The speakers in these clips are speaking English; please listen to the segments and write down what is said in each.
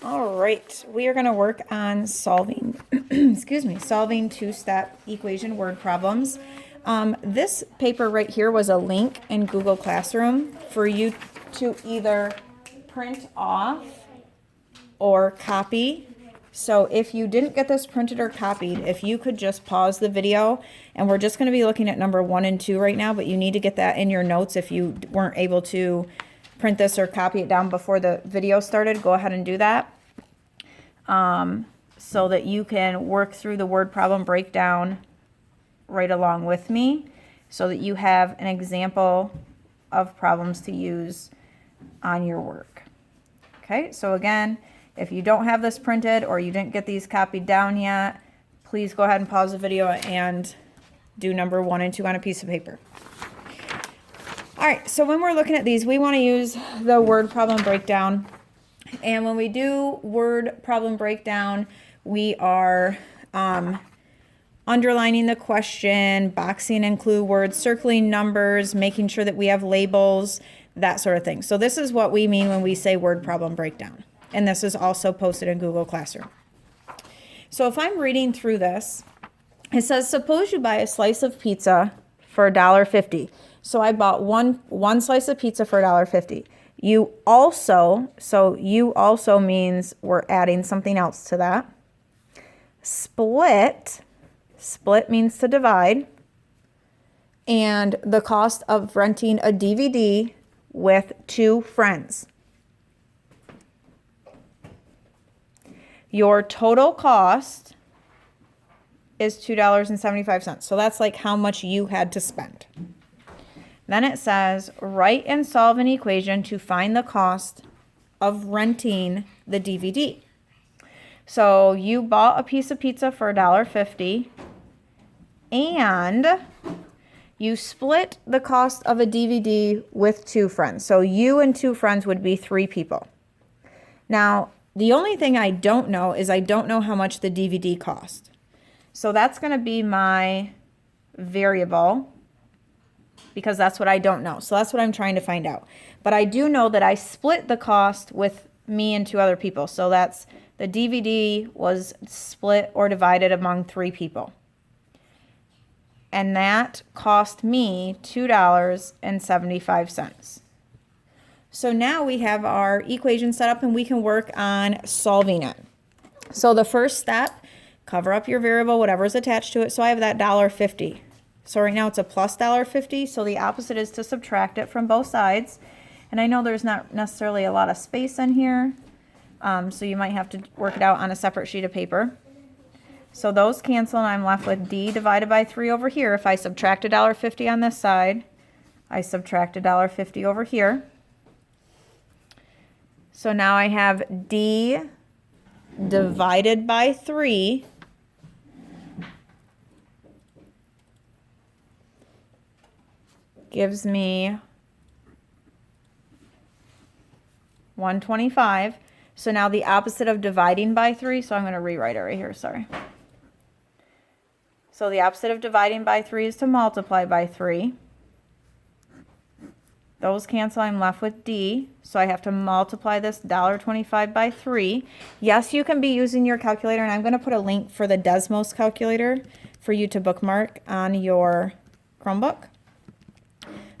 All right, we are going to work on solving, excuse me, solving two-step equation word problems. This paper right here was a link in Google Classroom for you to either print off or copy. So if you didn't get this printed or copied, if you could just pause the video, and we're just going to be looking at number 1 and 2 right now, but you need to get that in your notes if you weren't able to print this or copy it down before the video started. Go ahead and do that so that you can work through the word problem breakdown right along with me, so that you have an example of problems to use on your work. Okay, so again, if you don't have this printed or you didn't get these copied down yet, please go ahead and pause the video and do number 1 and 2 on a piece of paper. All right, so when we're looking at these, we want to use the word problem breakdown. And when we do word problem breakdown, we are underlining the question, boxing and clue words, circling numbers, making sure that we have labels, that sort of thing. So this is what we mean when we say word problem breakdown. And this is also posted in Google Classroom. So if I'm reading through this, it says, suppose you buy a slice of pizza for $1.50. So I bought one slice of pizza for $1.50. You also means we're adding something else to that. Split means to divide. And the cost of renting a DVD with 2 friends. Your total cost is $2.75. So that's like how much you had to spend. Then it says, write and solve an equation to find the cost of renting the DVD. So you bought a piece of pizza for $1.50 and you split the cost of a DVD with 2 friends. So you and 2 friends would be 3 people. Now, the only thing I don't know is I don't know how much the DVD cost. So that's going to be my variable, because that's what I don't know. So that's what I'm trying to find out. But I do know that I split the cost with me and 2 other people. So that's the DVD was split or divided among 3 people. And that cost me $2.75. So now we have our equation set up and we can work on solving it. So the first step, cover up your variable, whatever's attached to it. So I have that $1.50. So right now it's a plus $1.50. So the opposite is to subtract it from both sides. And I know there's not necessarily a lot of space in here. So you might have to work it out on a separate sheet of paper. So those cancel and I'm left with D divided by 3 over here. If I subtract $1.50 on this side, I subtract $1.50 over here. So now I have D divided by 3 gives me 125. So now the opposite of dividing by 3, so I'm going to rewrite it right here, sorry. So the opposite of dividing by 3 is to multiply by 3. Those cancel, I'm left with D. So I have to multiply this $1.25 by 3. Yes, you can be using your calculator, and I'm going to put a link for the Desmos calculator for you to bookmark on your Chromebook.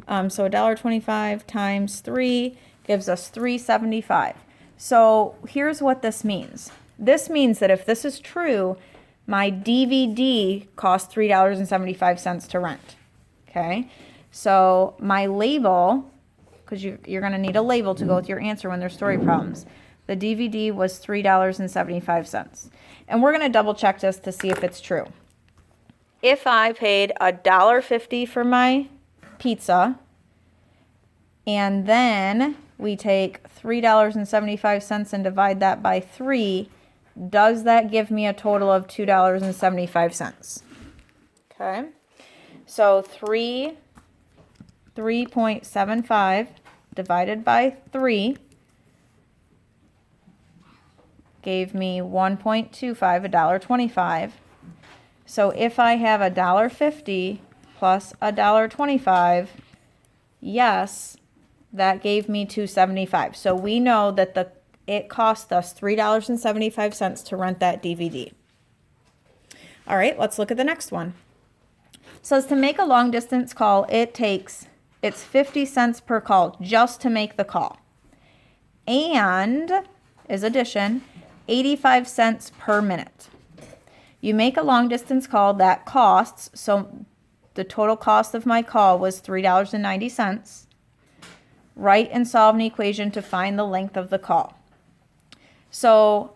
So $1.25 times 3 gives us $3.75. So here's what this means. This means that if this is true, my DVD costs $3.75 to rent. Okay? So my label, because you're going to need a label to go with your answer when there's story problems. The DVD was $3.75. And we're going to double check this to see if it's true. If I paid $1.50 for my pizza, and then we take $3.75 and divide that by 3, does that give me a total of $2.75? Okay, so 3.75 divided by 3 gave me 1.25, $1.25. So if I have $1.50 plus $1.25, yes, that gave me $2.75. So we know that the it cost us $3.75 to rent that DVD. All right, let's look at the next one. It says to make a long distance call, it's 50 cents per call just to make the call. And, is addition, 85 cents per minute. You make a long distance call that costs, so the total cost of my call was $3.90. Write and solve an equation to find the length of the call. So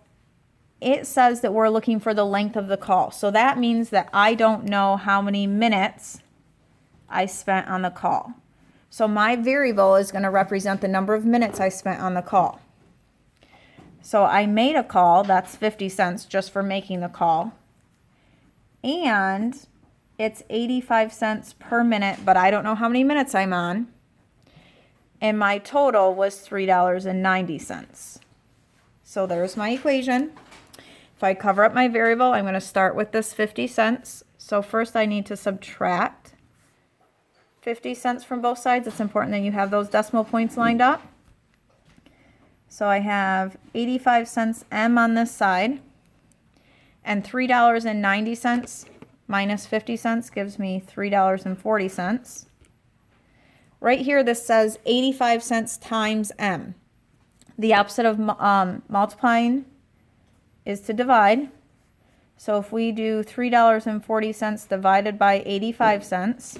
it says that we're looking for the length of the call. So that means that I don't know how many minutes I spent on the call. So my variable is going to represent the number of minutes I spent on the call. So I made a call, that's 50 cents just for making the call. And it's 85 cents per minute, but I don't know how many minutes I'm on. And my total was $3.90. So there's my equation. If I cover up my variable, I'm going to start with this 50 cents. So first I need to subtract 50 cents from both sides. It's important that you have those decimal points lined up. So I have 85 cents M on this side. And $3.90 minus 50 cents gives me $3.40. Right here, this says 85 cents times M. The opposite of multiplying is to divide. So if we do $3.40 divided by 85 cents,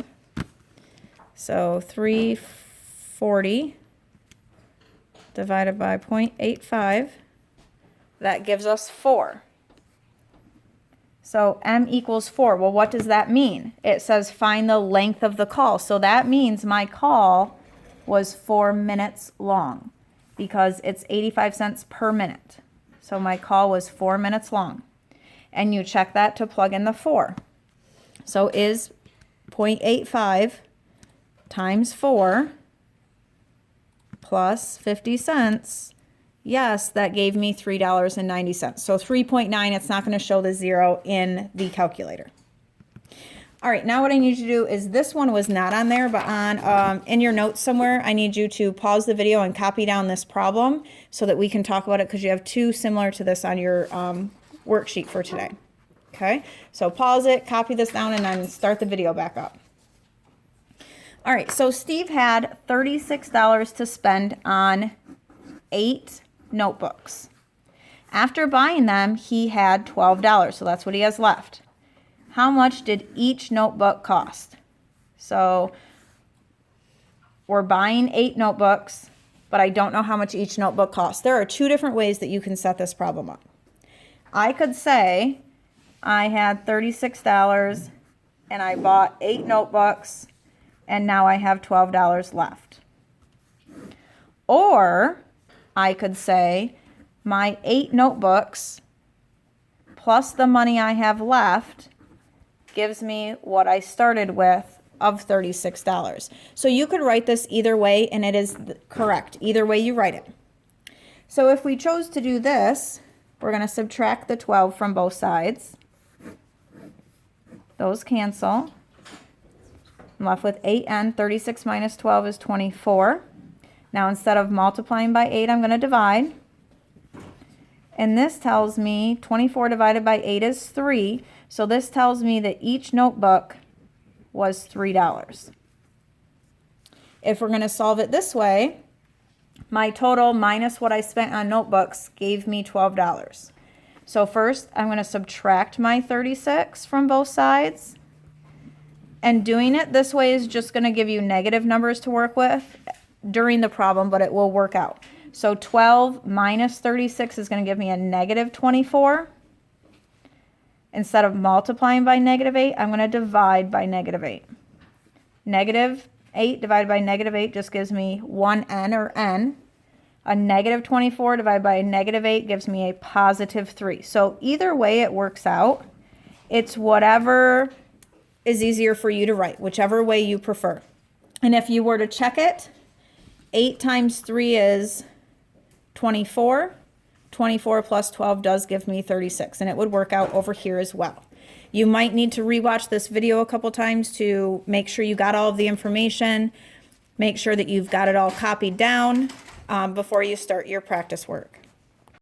so 340 divided by 0.85, that gives us 4. So M equals 4. Well, what does that mean? It says find the length of the call. So that means my call was 4 minutes long because it's 85 cents per minute. So my call was 4 minutes long. And you check that to plug in the 4. So is 0.85 times 4 plus 50 cents. Yes, that gave me $3.90. So 3.9, it's not going to show the 0 in the calculator. All right, now what I need you to do is, this one was not on there, but on in your notes somewhere, I need you to pause the video and copy down this problem so that we can talk about it, because you have two similar to this on your worksheet for today. Okay, so pause it, copy this down, and then start the video back up. All right, so Steve had $36 to spend on 8 notebooks. After buying them, he had $12, so that's what he has left. How much did each notebook cost? So we're buying 8 notebooks, but I don't know how much each notebook costs. There are 2 different ways that you can set this problem up. I could say I had $36 and I bought 8 notebooks and now I have $12 left. Or I could say my 8 notebooks plus the money I have left gives me what I started with of $36. So you could write this either way, and it is correct either way you write it. So if we chose to do this, we're going to subtract the 12 from both sides. Those cancel. I'm left with 8n. 36 minus 12 is 24. Now instead of multiplying by 8, I'm going to divide. And this tells me 24 divided by 8 is 3. So this tells me that each notebook was $3. If we're going to solve it this way, my total minus what I spent on notebooks gave me $12. So first I'm going to subtract my 36 from both sides. And doing it this way is just going to give you negative numbers to work with during the problem, but it will work out. So 12 minus 36 is going to give me a negative 24. Instead of multiplying by negative 8, I'm going to divide by negative 8. Negative 8 divided by negative 8 just gives me 1n, or n. A negative 24 divided by a negative 8 gives me a positive 3. So either way it works out. It's whatever is easier for you to write, whichever way you prefer. And if you were to check it, 8 times 3 is 24. 24 plus 12 does give me 36, and it would work out over here as well. You might need to rewatch this video a couple times to make sure you got all of the information, make sure that you've got it all copied down before you start your practice work.